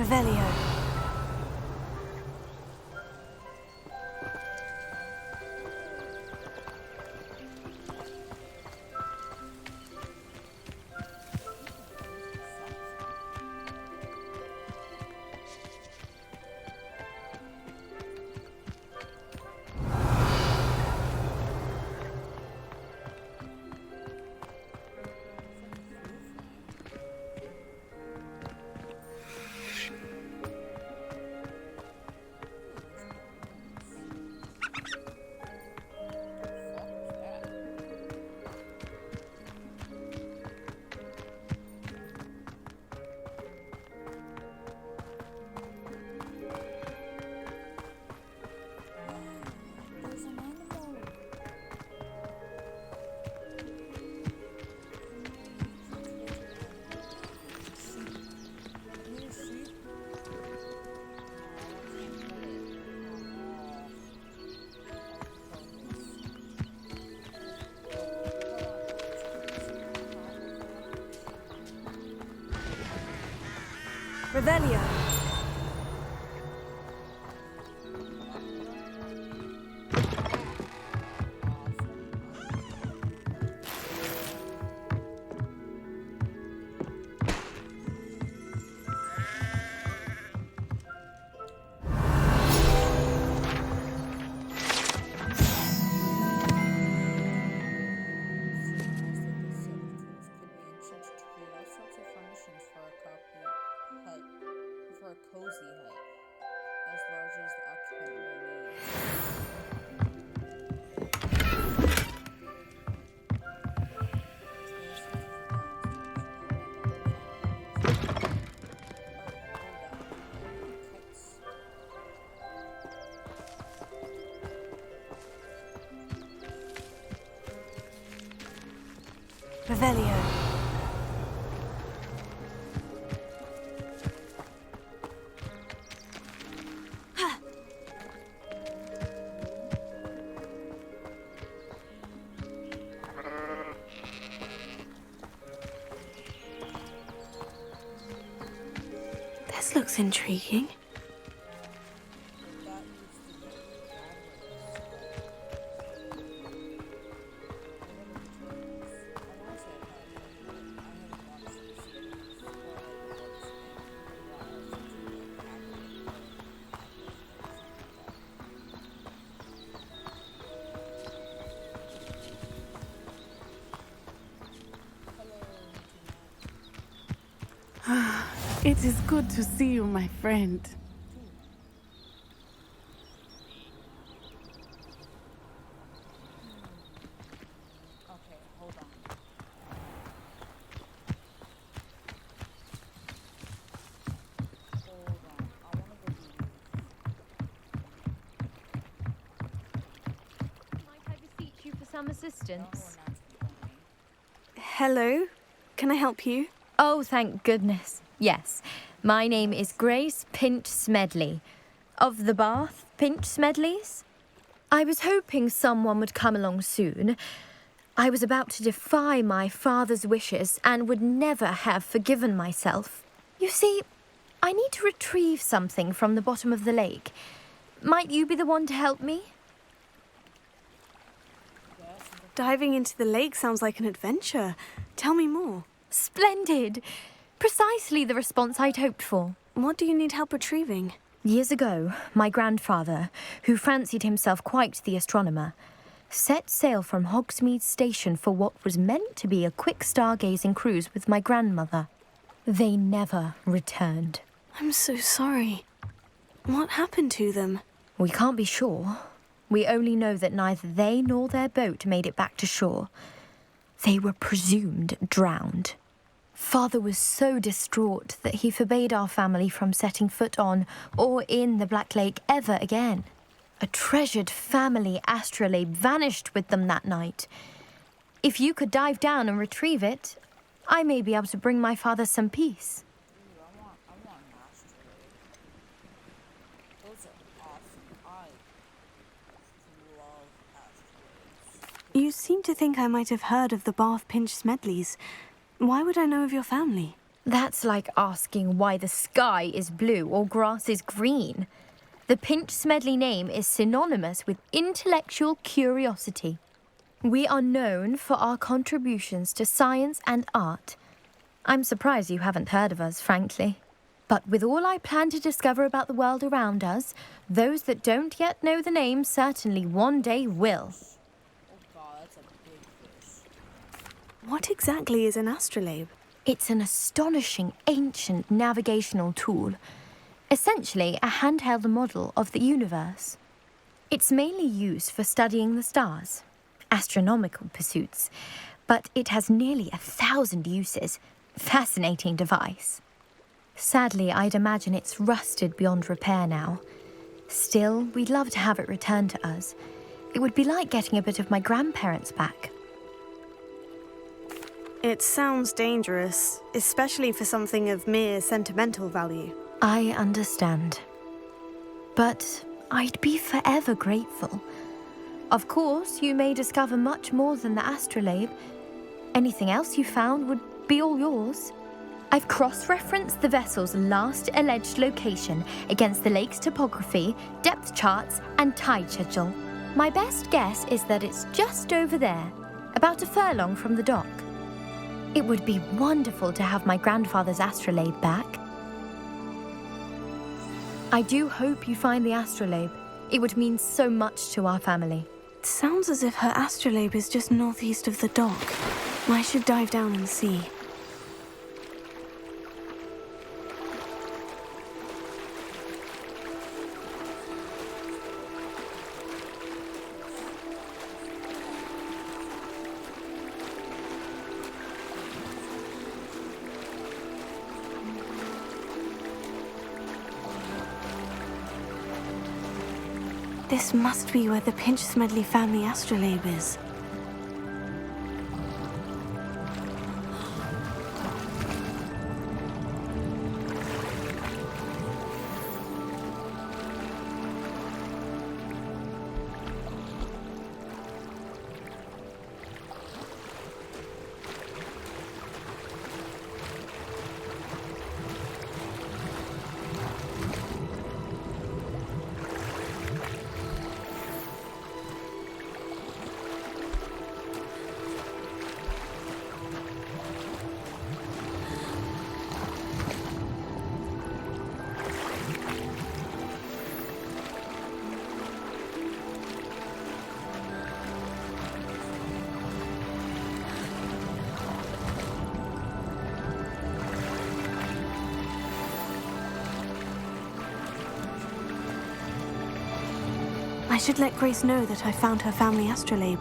Revelio. Revelio. Revelio. This looks intriguing. It is good to see you, my friend. Okay, hold on. Hold on. I want to go do Might I beseech you for some assistance? Hello. Can I help you? Oh, thank goodness. Yes. My name is Grace Pinch Smedley. Of the Bath Pinch Smedleys? I was hoping someone would come along soon. I was about to defy my father's wishes and would never have forgiven myself. You see, I need to retrieve something from the bottom of the lake. Might you be the one to help me? Diving into the lake sounds like an adventure. Tell me more. Splendid! Precisely the response I'd hoped for. What do you need help retrieving? Years ago, my grandfather, who fancied himself quite the astronomer, set sail from Hogsmeade Station for what was meant to be a quick stargazing cruise with my grandmother. They never returned. I'm so sorry. What happened to them? We can't be sure. We only know that neither they nor their boat made it back to shore. They were presumed drowned. Father was so distraught that he forbade our family from setting foot on or in the Black Lake ever again. A treasured family astrolabe vanished with them that night. If you could dive down and retrieve it, I may be able to bring my father some peace. I want asteroid. Those are awesome. I love asteroids. You seem to think I might have heard of the Bath Pinch Smedleys. Why would I know of your family? That's like asking why the sky is blue or grass is green. The Pinch Smedley name is synonymous with intellectual curiosity. We are known for our contributions to science and art. I'm surprised you haven't heard of us, frankly. But with all I plan to discover about the world around us, those that don't yet know the name certainly one day will. Oh god, that's a big fish. What exactly is an astrolabe? It's an astonishing ancient navigational tool, essentially a handheld model of the universe. It's mainly used for studying the stars, astronomical pursuits, but it has nearly 1,000 uses. Fascinating device. Sadly, I'd imagine it's rusted beyond repair now. Still, we'd love to have it returned to us. It would be like getting a bit of my grandparents back. It sounds dangerous, especially for something of mere sentimental value. I understand. But I'd be forever grateful. Of course, you may discover much more than the astrolabe. Anything else you found would be all yours. I've cross-referenced the vessel's last alleged location against the lake's topography, depth charts, and tide schedule. My best guess is that it's just over there, about a furlong from the dock. It would be wonderful to have my grandfather's astrolabe back. I do hope you find the astrolabe. It would mean so much to our family. It sounds as if her astrolabe is just northeast of the dock. I should dive down and see. This must be where the Pinch Smedley family astrolabe is. I should let Grace know that I found her family astrolabe.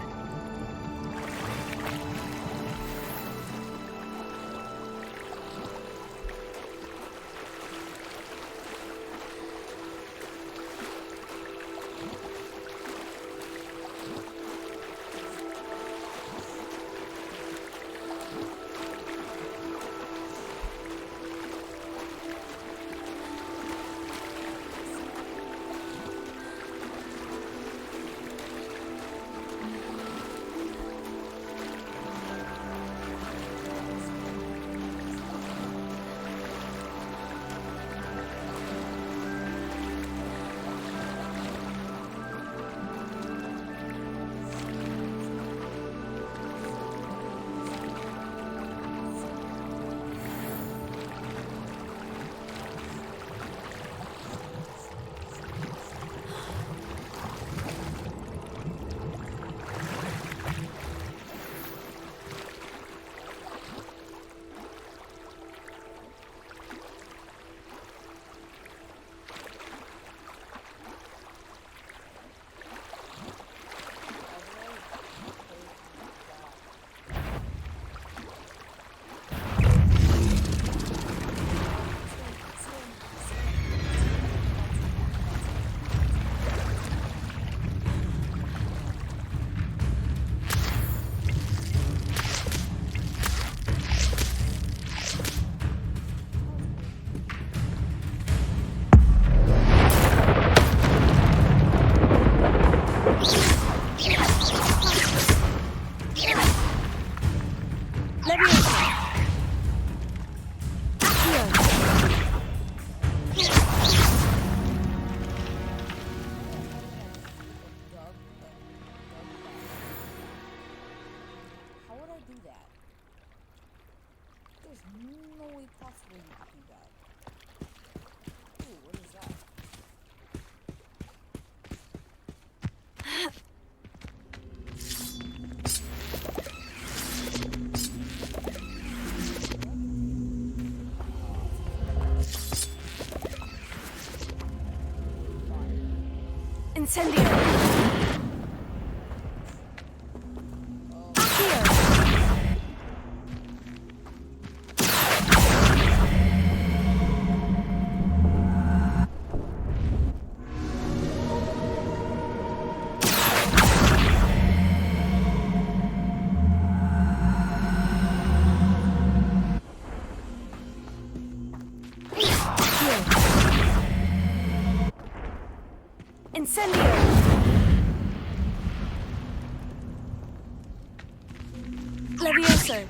Incendio! Incendio! Levioso!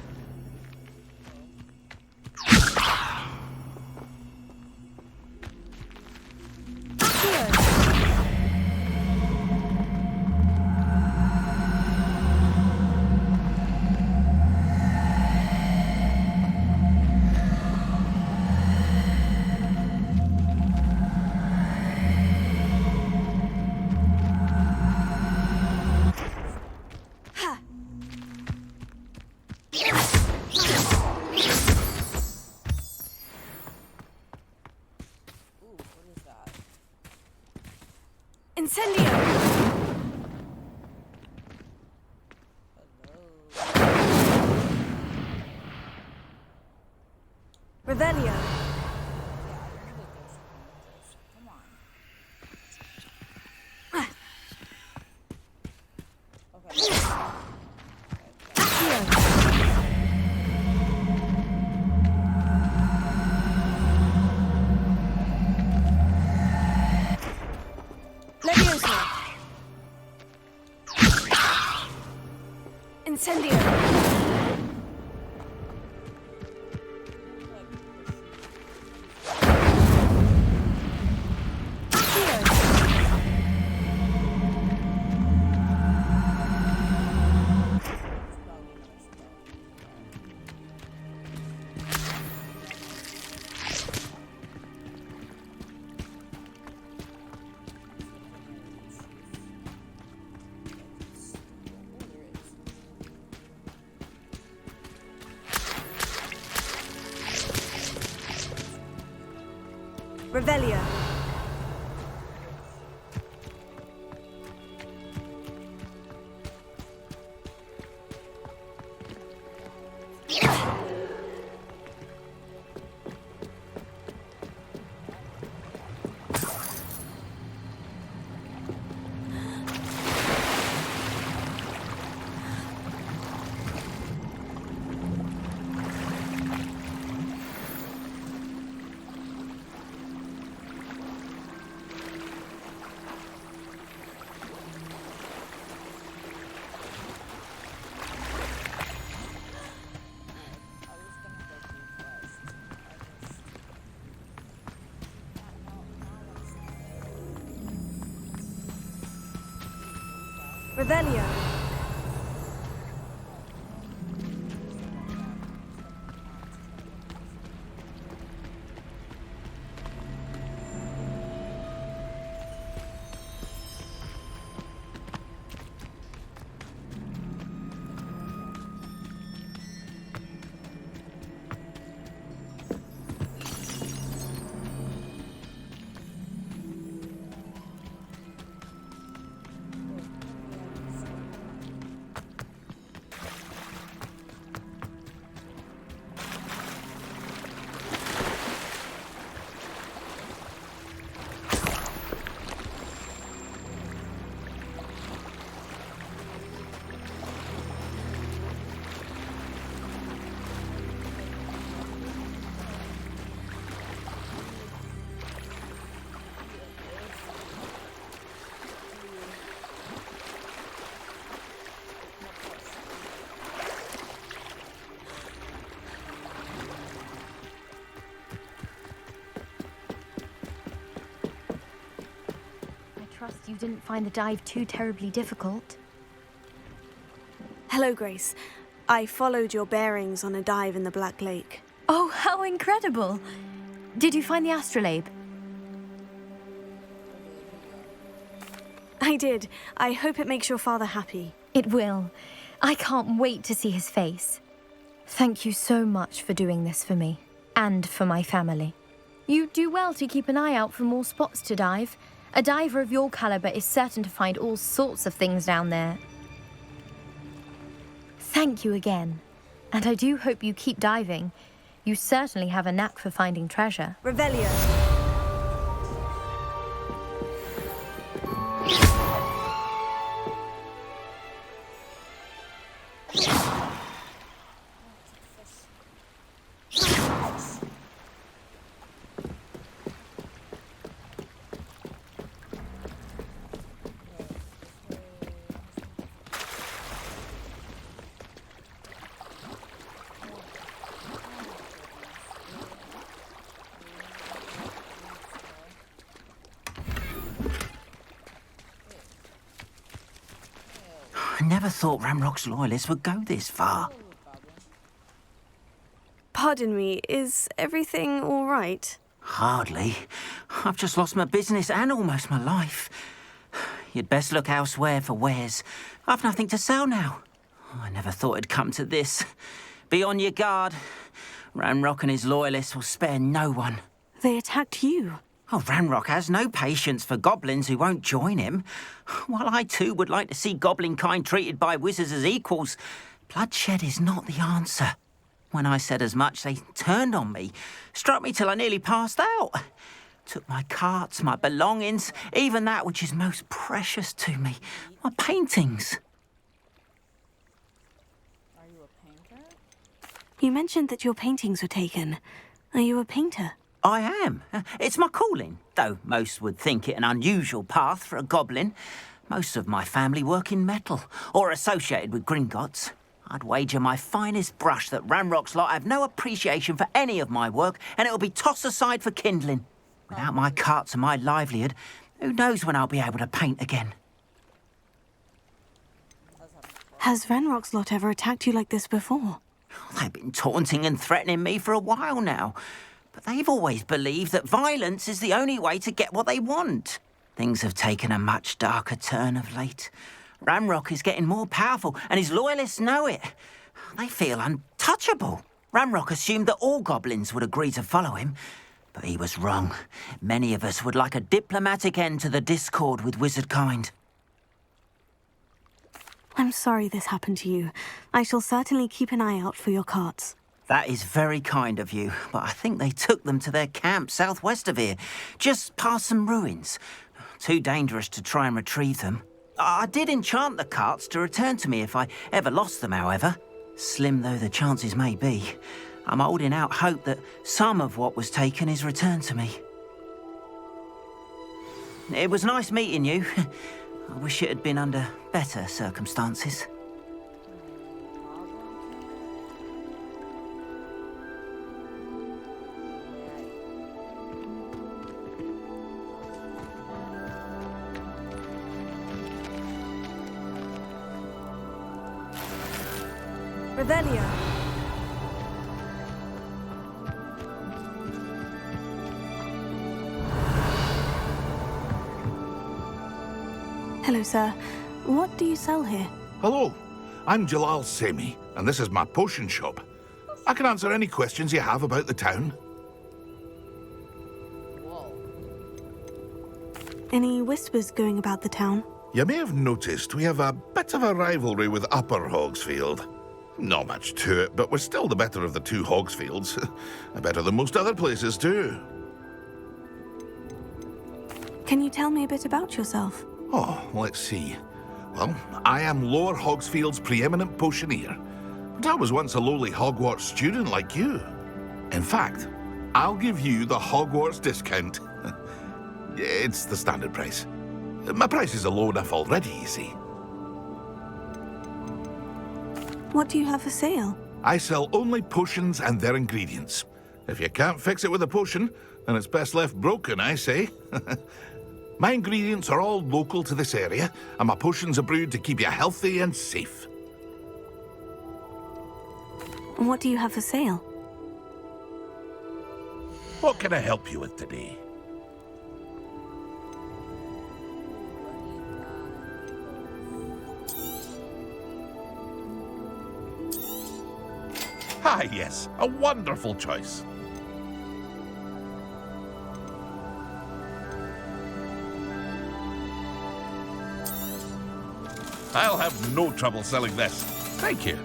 Ooh, what is that? Incendio! Hello. Revelio! Yeah, I knew that there's something with this. Come on. Levioso! Incendio! Revelio! Revelio! Trust you didn't find the dive too terribly difficult. Hello, Grace. I followed your bearings on a dive in the Black Lake. Oh, how incredible! Did you find the astrolabe? I did. I hope it makes your father happy. It will. I can't wait to see his face. Thank you so much for doing this for me, and for my family. You do well to keep an eye out for more spots to dive, A diver of your caliber is certain to find all sorts of things down there. Thank you again. And I do hope you keep diving. You certainly have a knack for finding treasure. Revelio. I never thought Ramrock's loyalists would go this far. Pardon me, is everything all right? Hardly. I've just lost my business and almost my life. You'd best look elsewhere for wares. I've nothing to sell now. I never thought it'd come to this. Be on your guard. Ramrock and his loyalists will spare no one. They attacked you. Oh, Ramrock has no patience for goblins who won't join him. While I too would like to see goblin kind treated by wizards as equals, bloodshed is not the answer. When I said as much, they turned on me, struck me till I nearly passed out. Took my carts, my belongings, even that which is most precious to me, my paintings. Are you a painter? You mentioned that your paintings were taken. Are you a painter? I am. It's my calling, though most would think it an unusual path for a goblin. Most of my family work in metal, or associated with Gringotts. I'd wager my finest brush that Ramrock's lot have no appreciation for any of my work, and it'll be tossed aside for kindling. Without my carts and my livelihood, who knows when I'll be able to paint again? Has Ranrock's lot ever attacked you like this before? They've been taunting and threatening me for a while now. But they've always believed that violence is the only way to get what they want. Things have taken a much darker turn of late. Ramrock is getting more powerful, and his loyalists know it. They feel untouchable. Ramrock assumed that all goblins would agree to follow him, but he was wrong. Many of us would like a diplomatic end to the discord with wizard kind. I'm sorry this happened to you. I shall certainly keep an eye out for your carts. That is very kind of you, but I think they took them to their camp southwest of here, just past some ruins. Too dangerous to try and retrieve them. I did enchant the carts to return to me if I ever lost them, however. Slim though the chances may be, I'm holding out hope that some of what was taken is returned to me. It was nice meeting you. I wish it had been under better circumstances. Revelio. Hello, sir. What do you sell here? Hello, I'm Jalal Semi, and this is my potion shop. I can answer any questions you have about the town. Whoa. Any whispers going about the town? You may have noticed we have a bit of a rivalry with Upper Hogsfield. Not much to it, but we're still the better of the two Hogsfields. Better than most other places, too. Can you tell me a bit about yourself? Oh, let's see. Well, I am Lower Hogsfield's preeminent potioneer. But I was once a lowly Hogwarts student like you. In fact, I'll give you the Hogwarts discount. It's the standard price. My prices are low enough already, you see. What do you have for sale? I sell only potions and their ingredients. If you can't fix it with a potion, then it's best left broken, I say. My ingredients are all local to this area, and my potions are brewed to keep you healthy and safe. What do you have for sale? What can I help you with today? Ah, yes, a wonderful choice. I'll have no trouble selling this. Thank you.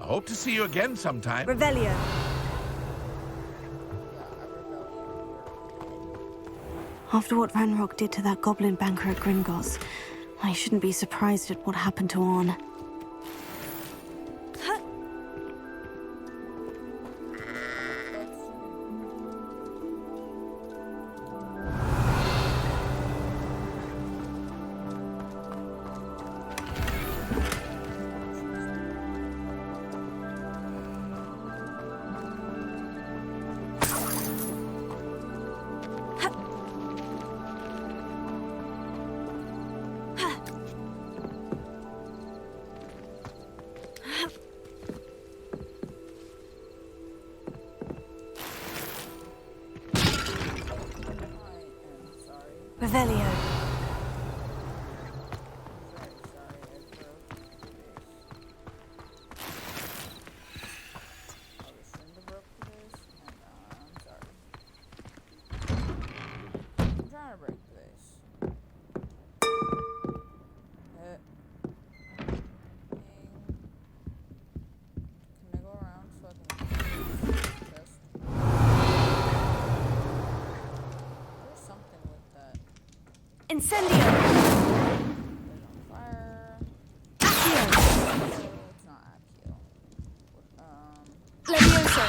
I hope to see you again sometime. Revelio. After what Ranrock did to that goblin banker at Gringotts, I shouldn't be surprised at what happened to Orn. Revelio. Incendio! Fire. Accio! It's not Accio. Levioso!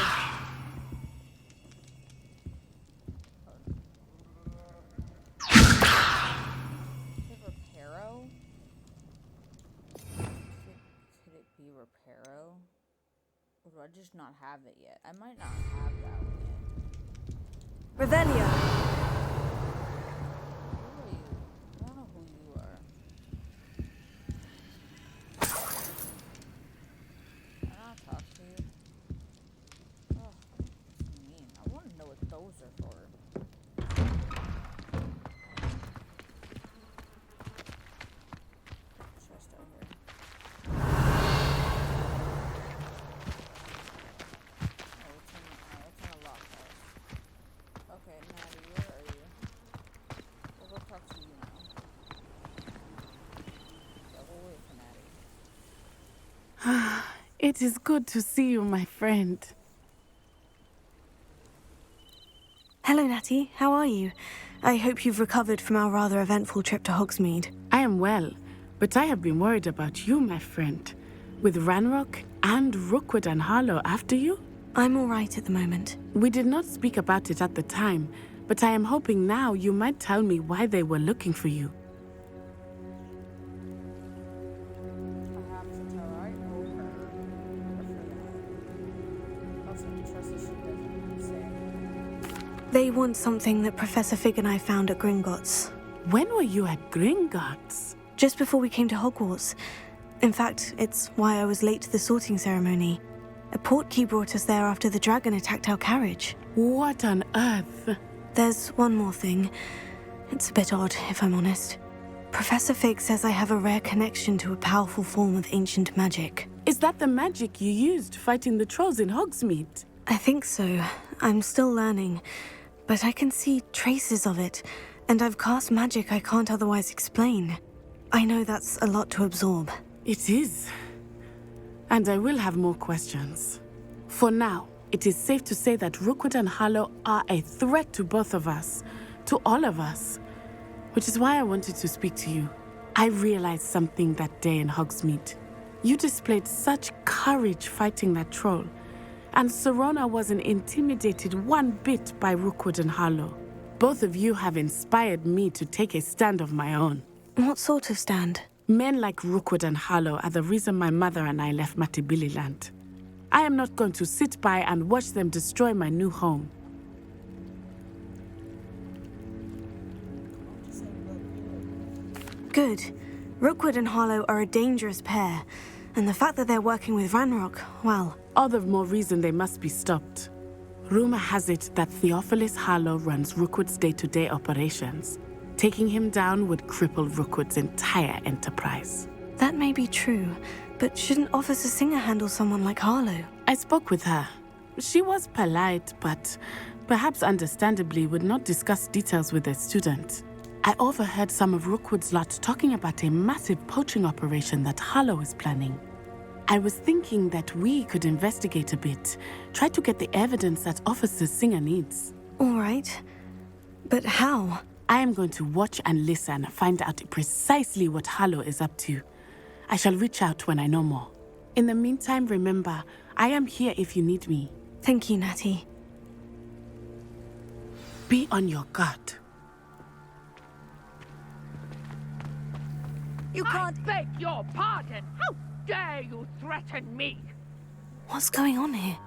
Reparo? Could it be Reparo? Or do I just not have it yet? I might not have that one yet. Revelio! It is good to see you, my friend. Hello, Natty. How are you? I hope you've recovered from our rather eventful trip to Hogsmeade. I am well, but I have been worried about you, my friend. With Ranrock and Rookwood and Harlow after you? I'm all right at the moment. We did not speak about it at the time, but I am hoping now you might tell me why they were looking for you. They want something that Professor Fig and I found at Gringotts. When were you at Gringotts? Just before we came to Hogwarts. In fact, it's why I was late to the sorting ceremony. A portkey brought us there after the dragon attacked our carriage. What on earth? There's one more thing. It's a bit odd, if I'm honest. Professor Fig says I have a rare connection to a powerful form of ancient magic. Is that the magic you used fighting the trolls in Hogsmeade? I think so. I'm still learning. But I can see traces of it, and I've cast magic I can't otherwise explain. I know that's a lot to absorb. It is. And I will have more questions. For now, it is safe to say that Rookwood and Harlow are a threat to both of us, to all of us. Which is why I wanted to speak to you. I realized something that day in Hogsmeade. You displayed such courage fighting that troll. And Serona wasn't intimidated one bit by Rookwood and Harlow. Both of you have inspired me to take a stand of my own. What sort of stand? Men like Rookwood and Harlow are the reason my mother and I left Matibililand. I am not going to sit by and watch them destroy my new home. Good. Rookwood and Harlow are a dangerous pair, and the fact that they're working with Ranrock, well... All the more reason they must be stopped. Rumor has it that Theophilus Harlow runs Rookwood's day-to-day operations. Taking him down would cripple Rookwood's entire enterprise. That may be true, But shouldn't Officer Singer handle someone like Harlow? I spoke with her. She was polite, but perhaps understandably would not discuss details with a student. I overheard some of Rookwood's lot talking about a massive poaching operation that Harlow is planning. I was thinking that we could investigate a bit, try to get the evidence that Officer Singer needs. All right. But how? I am going to watch and listen, find out precisely what Harlow is up to. I shall reach out when I know more. In the meantime, remember, I am here if you need me. Thank you, Natty. Be on your guard. You can't beg your pardon. How dare you threaten me? What's going on here?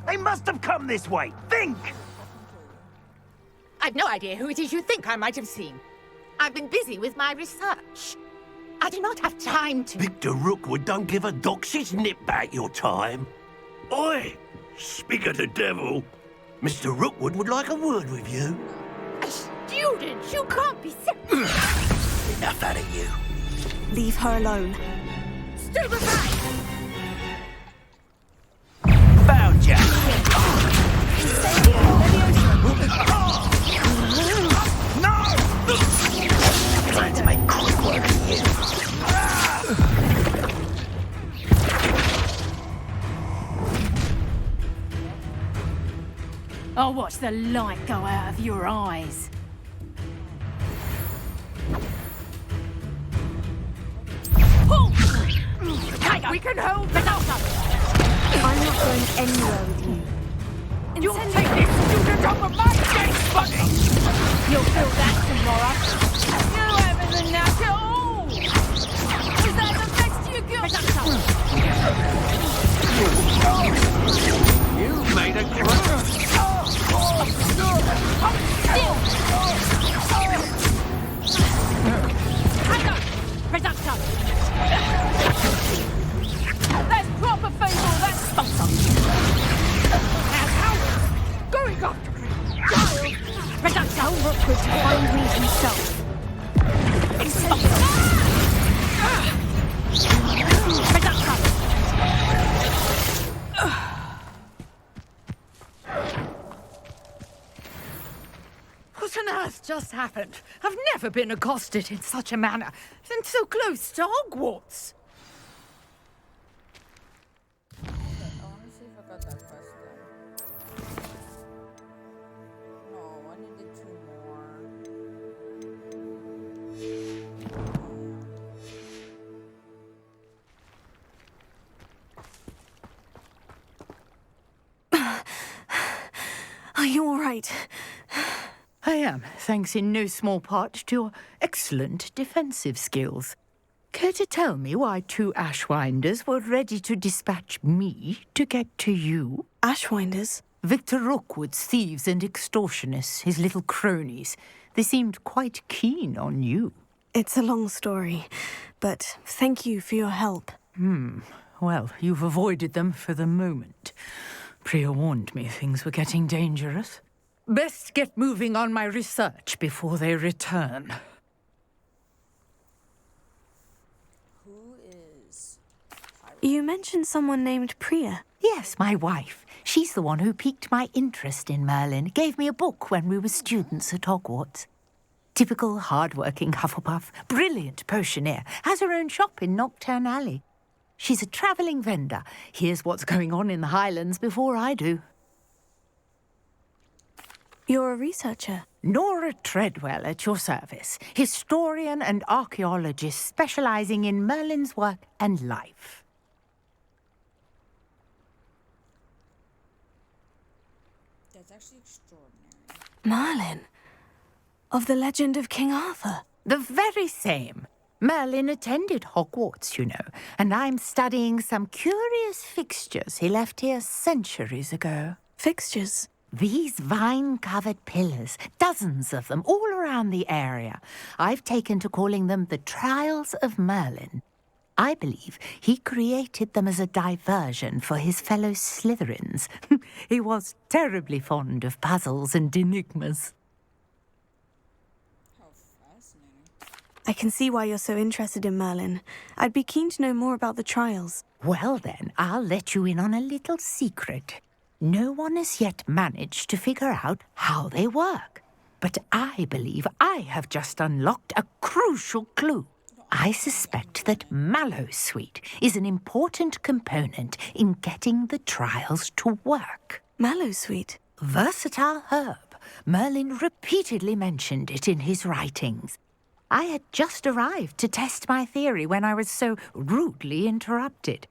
They must have come this way. Think! I've no idea who it is you think I might have seen. I've been busy with my research. I do not have time to... Victor Rookwood don't give a doxy's nip back your time. Oi! Speak of the devil. Mr. Rookwood would like a word with you. A student? You can't be sick. Enough out of you. Leave her alone. Stupefy! Found ya! No! Trying to make quick work of you. I'll watch the light go out of your eyes. We can hold the outcome. I'm not going anywhere with you. You'll take this student off of my desk, buddy! You'll feel that tomorrow. You haven't the knack at all. Is that the next to your girl? You made a great... Hang on! Reduction! That's proper facial, that's sponsor. Going after me! Reduction! Rookwood to find me himself. What on earth just happened? I've never been accosted in such a manner, and so close to Hogwarts. Okay, I want to see if I got that quest done. No, I needed 2 more. Are you all right? I am, thanks in no small part to your excellent defensive skills. Care to tell me why 2 Ashwinders were ready to dispatch me to get to you? Ashwinders? Victor Rookwood's thieves and extortionists, his little cronies. They seemed quite keen on you. It's a long story, but thank you for your help. Well, you've avoided them for the moment. Priya warned me things were getting dangerous. Best get moving on my research before they return. Who is... You mentioned someone named Priya. Yes, my wife. She's the one who piqued my interest in Merlin. Gave me a book when we were students at Hogwarts. Typical hard-working Hufflepuff, brilliant potioneer, has her own shop in Knockturn Alley. She's a travelling vendor. Hears what's going on in the Highlands before I do. You're a researcher. Nora Treadwell at your service. Historian and archaeologist specialising in Merlin's work and life. That's actually extraordinary. Merlin? Of the legend of King Arthur? The very same. Merlin attended Hogwarts, you know, and I'm studying some curious fixtures he left here centuries ago. Fixtures? These vine-covered pillars, dozens of them, all around the area. I've taken to calling them the Trials of Merlin. I believe he created them as a diversion for his fellow Slytherins. He was terribly fond of puzzles and enigmas. How fascinating. I can see why you're so interested in Merlin. I'd be keen to know more about the trials. Well then, I'll let you in on a little secret. No one has yet managed to figure out how they work. But I believe I have just unlocked a crucial clue. I suspect that Mallowsweet is an important component in getting the trials to work. Mallowsweet? Versatile herb. Merlin repeatedly mentioned it in his writings. I had just arrived to test my theory when I was so rudely interrupted.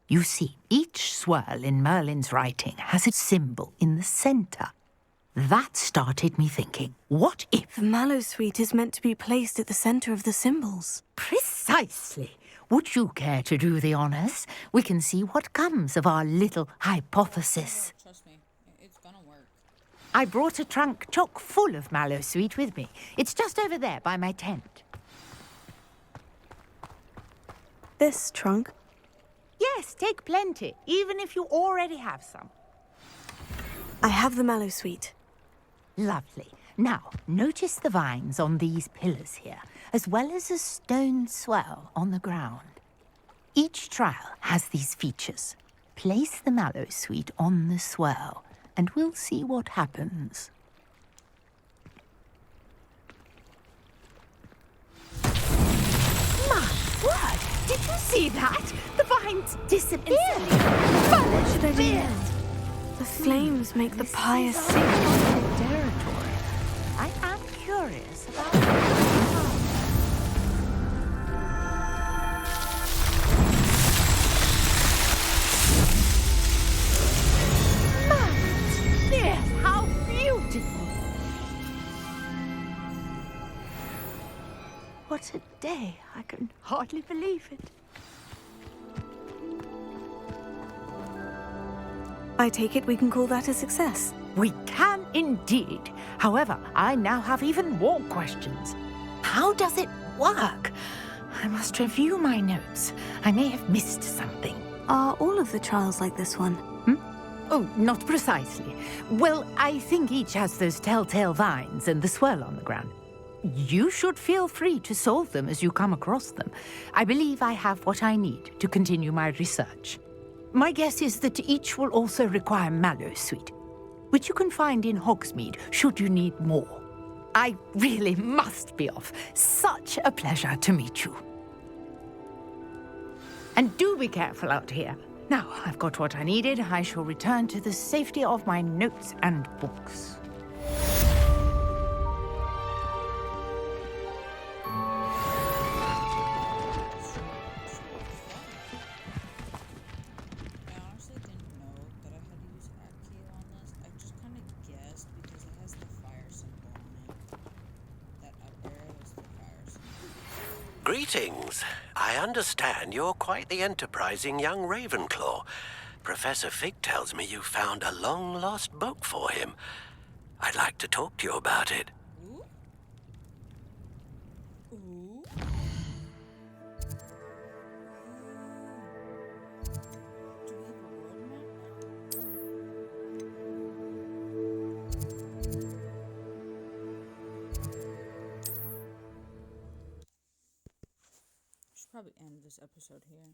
You see, each swirl in Merlin's writing has a symbol in the centre. That started me thinking, what if... The Mallowsweet is meant to be placed at the centre of the symbols. Precisely. Would you care to do the honours? We can see what comes of our little hypothesis. Trust me, it's gonna work. I brought a trunk chock full of Mallowsweet with me. It's just over there by my tent. This trunk? Yes, take plenty, even if you already have some. I have the Mallowsweet. Lovely. Now, notice the vines on these pillars here, as well as a stone swell on the ground. Each trial has these features. Place the Mallowsweet on the swell, and we'll see what happens. My word! Did you see that? The vines disappeared! What should I do next? The flames make the pyre sing. Territory. I am curious about... Yes, how beautiful! What a day. I can hardly believe it. I take it we can call that a success. We can indeed. However, I now have even more questions. How does it work? I must review my notes. I may have missed something. Are all of the trials like this one? Oh, not precisely. Well, I think each has those telltale vines and the swirl on the ground. You should feel free to solve them as you come across them. I believe I have what I need to continue my research. My guess is that each will also require Mallowsweet, which you can find in Hogsmeade should you need more. I really must be off. Such a pleasure to meet you. And do be careful out here. Now, I've got what I needed. I shall return to the safety of my notes and books. I honestly didn't know that I had to use Accio on this. I just kind of guessed because it has the fire symbol on it. That up arrow is the fire symbol. Greetings. I understand you're quite the enterprising young Ravenclaw. Professor Fig tells me you found a long-lost book for him. I'd like to talk to you about it. Ooh. Ooh. Do we have a world map now? Should probably end this episode here.